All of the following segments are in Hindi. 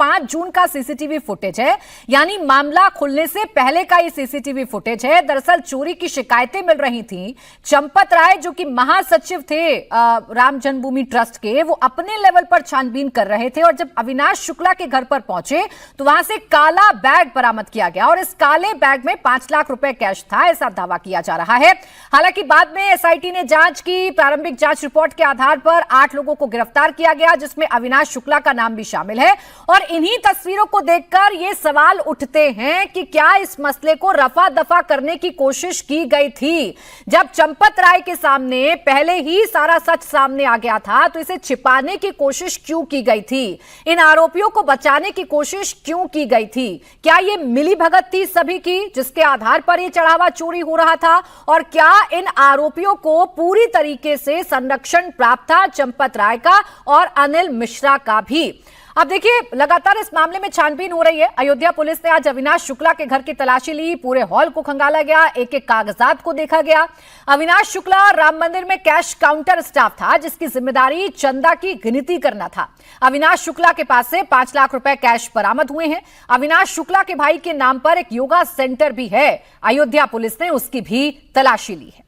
5 जून का सीसीटीवी फुटेज है, यानी मामला खुलने से पहले का ये सीसीटीवी फुटेज है। दरअसल चोरी की शिकायतें मिल रही थी। चंपत राय जो कि महासचिव थे राम जन्मभूमि ट्रस्ट के, वो अपने लेवल पर छानबीन कर रहे थे और जब अविनाश शुक्ला के घर पर पहुंचे तो वहां से काला बैग बरामद किया गया और इस काले बैग में 5 लाख रुपए कैश था, ऐसा दावा किया जा रहा है। हालांकि बाद में एसआईटी ने जांच की। प्रारंभिक जांच रिपोर्ट के आधार पर 8 लोगों को गिरफ्तार किया गया, जिसमें अविनाश शुक्ला का नाम भी शामिल है। और इन्हीं तस्वीरों को देखकर यह सवाल उठते हैं कि क्या इस मसले को रफा दफा करने की कोशिश की गई थी? जब चंपत राय के सामने पहले ही सारा सच सामने आ गया था तो इसे छिपाने की कोशिश क्यों की गई थी? इन आरोपियों को बचाने की कोशिश क्यों की गई थी? क्या यह मिलीभगत थी सभी की, जिसके आधार पर यह चढ़ावा चोरी हो रहा था? और क्या इन आरोपियों को पूरी तरीके से संरक्षण प्राप्त था, चंपत राय का और अनिल मिश्रा का भी? अब देखिए, लगातार इस मामले में छानबीन हो रही है। अयोध्या पुलिस ने आज अविनाश शुक्ला के घर की तलाशी ली। पूरे हॉल को खंगाला गया, एक एक कागजात को देखा गया। अविनाश शुक्ला राम मंदिर में कैश काउंटर स्टाफ था, जिसकी जिम्मेदारी चंदा की गिनती करना था। अविनाश शुक्ला के पास से 5 लाख रुपए कैश बरामद हुए हैं। अविनाश शुक्ला के भाई के नाम पर एक योगा सेंटर भी है। अयोध्या पुलिस ने उसकी भी तलाशी ली है।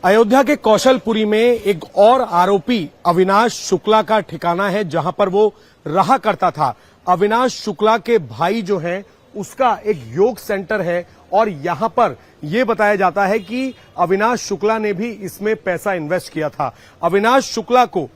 अयोध्या के कौशलपुरी में एक और आरोपी अविनाश शुक्ला का ठिकाना है, जहां पर वो रहा करता था। अविनाश शुक्ला के भाई जो हैं, उसका एक योग सेंटर है और यहां पर यह बताया जाता है कि अविनाश शुक्ला ने भी इसमें पैसा इन्वेस्ट किया था। अविनाश शुक्ला को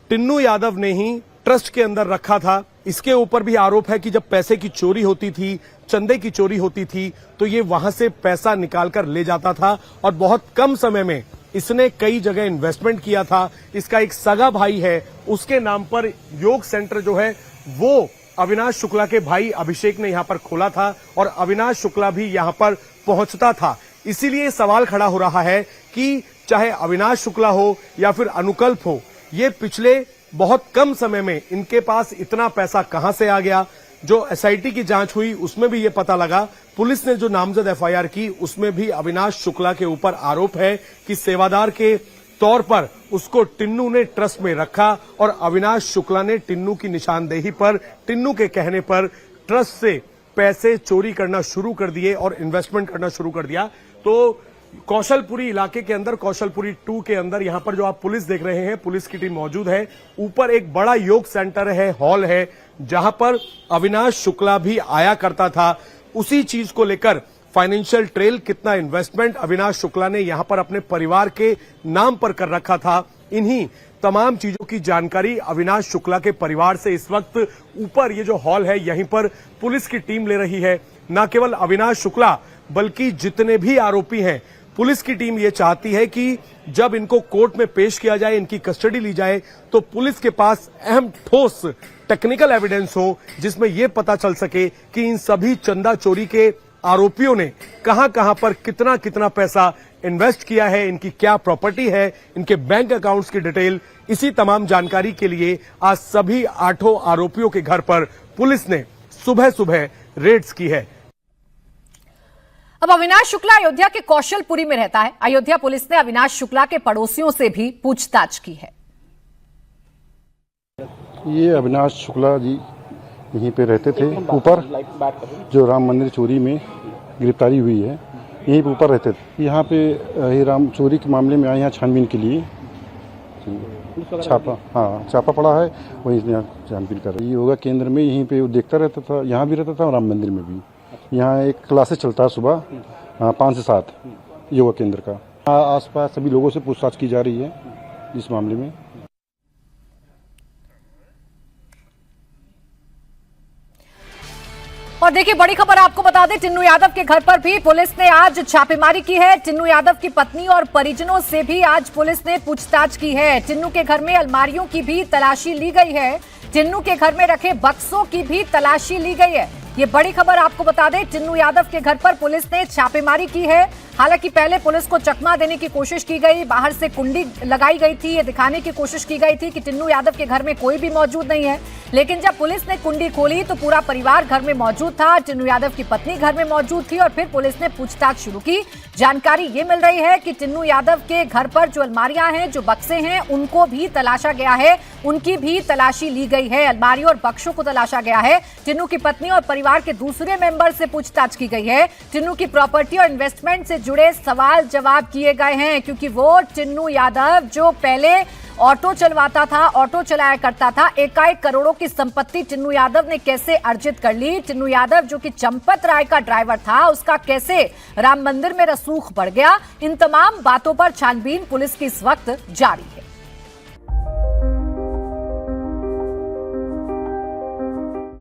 टिन्नू यादव ने ही ट्रस्ट के अंदर रखा था। इसके ऊपर भी आरोप है कि जब पैसे की चोरी होती थी, चंदे की चोरी होती थी, तो ये वहां से पैसा निकालकर ले जाता था और बहुत कम समय में इसने कई जगह इन्वेस्टमेंट किया था। इसका एक सगा भाई है, उसके नाम पर योग सेंटर जो है वो अविनाश शुक्ला के भाई अभिषेक ने यहां पर खोला था और अविनाश शुक्ला भी यहां पर पहुंचता था। इसीलिए सवाल खड़ा हो रहा है कि चाहे अविनाश शुक्ला हो या फिर अनुकल्प हो, ये पिछले बहुत कम समय में इनके पास इतना पैसा कहां से आ गया? जो एसआईटी की जांच हुई उसमें भी ये पता लगा। पुलिस ने जो नामजद एफआईआर की उसमें भी अविनाश शुक्ला के ऊपर आरोप है कि सेवादार के तौर पर उसको टिन्नू ने ट्रस्ट में रखा और अविनाश शुक्ला ने टिन्नू की निशानदेही पर, टिन्नू के कहने पर ट्रस्ट से पैसे चोरी करना शुरू कर दिए और इन्वेस्टमेंट करना शुरू कर दिया। तो कौशलपुरी इलाके के अंदर, कौशलपुरी 2 के अंदर यहां पर जो आप पुलिस देख रहे हैं, पुलिस की टीम मौजूद है। ऊपर एक बड़ा योग सेंटर है, हॉल है, जहां पर अविनाश शुक्ला भी आया करता था। उसी चीज को लेकर फाइनेंशियल ट्रेल, कितना इन्वेस्टमेंट अविनाश शुक्ला ने यहां पर अपने परिवार के नाम पर कर रखा था, इन्हीं तमाम चीजों की जानकारी अविनाश शुक्ला के परिवार से इस वक्त ऊपर ये जो हॉल है यहीं पर पुलिस की टीम ले रही है। न केवल अविनाश शुक्ला बल्कि जितने भी आरोपी हैं, पुलिस की टीम ये चाहती है कि जब इनको कोर्ट में पेश किया जाए, इनकी कस्टडी ली जाए, तो पुलिस के पास अहम ठोस टेक्निकल एविडेंस हो, जिसमें यह पता चल सके कि इन सभी चंदा चोरी के आरोपियों ने कहां-कहां पर कितना कितना पैसा इन्वेस्ट किया है, इनकी क्या प्रॉपर्टी है, इनके बैंक अकाउंट्स की डिटेल। इसी तमाम जानकारी के लिए आज सभी 8 आरोपियों के घर पर पुलिस ने सुबह सुबह रेड्स की है। अब अविनाश शुक्ला अयोध्या के कौशलपुरी में रहता है। अयोध्या पुलिस ने अविनाश शुक्ला के पड़ोसियों से भी पूछताछ की है। ये अविनाश शुक्ला जी यहीं पे रहते थे, ऊपर जो राम मंदिर चोरी में गिरफ्तारी हुई है, यहीं पे ऊपर रहते थे। यहाँ पे ये राम चोरी के मामले में आए यहाँ छानबीन के लिए, छापा पड़ा है, वहीं यहाँ छानबीन कर रही है। योगा केंद्र में यहीं पे वो देखता रहता था, यहाँ भी रहता था और राम मंदिर में भी। यहाँ एक क्लासेस चलता है सुबह 5 से 7 योगा केंद्र का। आसपास सभी लोगों से पूछताछ की जा रही है इस मामले में। और देखिए, बड़ी खबर आपको बता दें, टिन्नू यादव के घर पर भी पुलिस ने आज छापेमारी की है। टिन्नू यादव की पत्नी और परिजनों से भी आज पुलिस ने पूछताछ की है। टिन्नू के घर में अलमारियों की भी तलाशी ली गई है। टिन्नू के घर में रखे बक्सों की भी तलाशी ली गई है। ये बड़ी खबर आपको बता दें, टिन्नू यादव के घर पर पुलिस ने छापेमारी की है। हालांकि पहले पुलिस को चकमा देने की कोशिश की गई, बाहर से कुंडी लगाई गई थी, ये दिखाने की कोशिश की गई थी कि टिन्नू यादव के घर में कोई भी मौजूद नहीं है। लेकिन जब पुलिस ने कुंडी खोली तो पूरा परिवार घर में मौजूद था। टिन्नू यादव की पत्नी घर में मौजूद थी और फिर पुलिस ने पूछताछ शुरू की। जानकारी ये मिल रही है कि टिन्नू यादव के घर पर जो अलमारियां हैं, जो बक्से हैं, उनको भी तलाशा गया है, उनकी भी तलाशी ली गई है। अलमारी और बक्सों को तलाशा गया है। टिन्नू की पत्नी और परिवार के दूसरे मेंबर से पूछताछ की गई है। टिन्नू की प्रॉपर्टी और इन्वेस्टमेंट से जुड़े सवाल जवाब किए गए हैं, क्योंकि वो टिन्नू यादव जो पहले ऑटो चलवाता था, ऑटो चलाया करता था, एकाएक करोड़ों की संपत्ति टिन्नू यादव ने कैसे अर्जित कर ली। टिन्नू यादव जो कि चंपत राय का ड्राइवर था, उसका कैसे राम मंदिर में रसूख बढ़ गया। इन तमाम बातों पर छानबीन पुलिस की इस वक्त जारी है।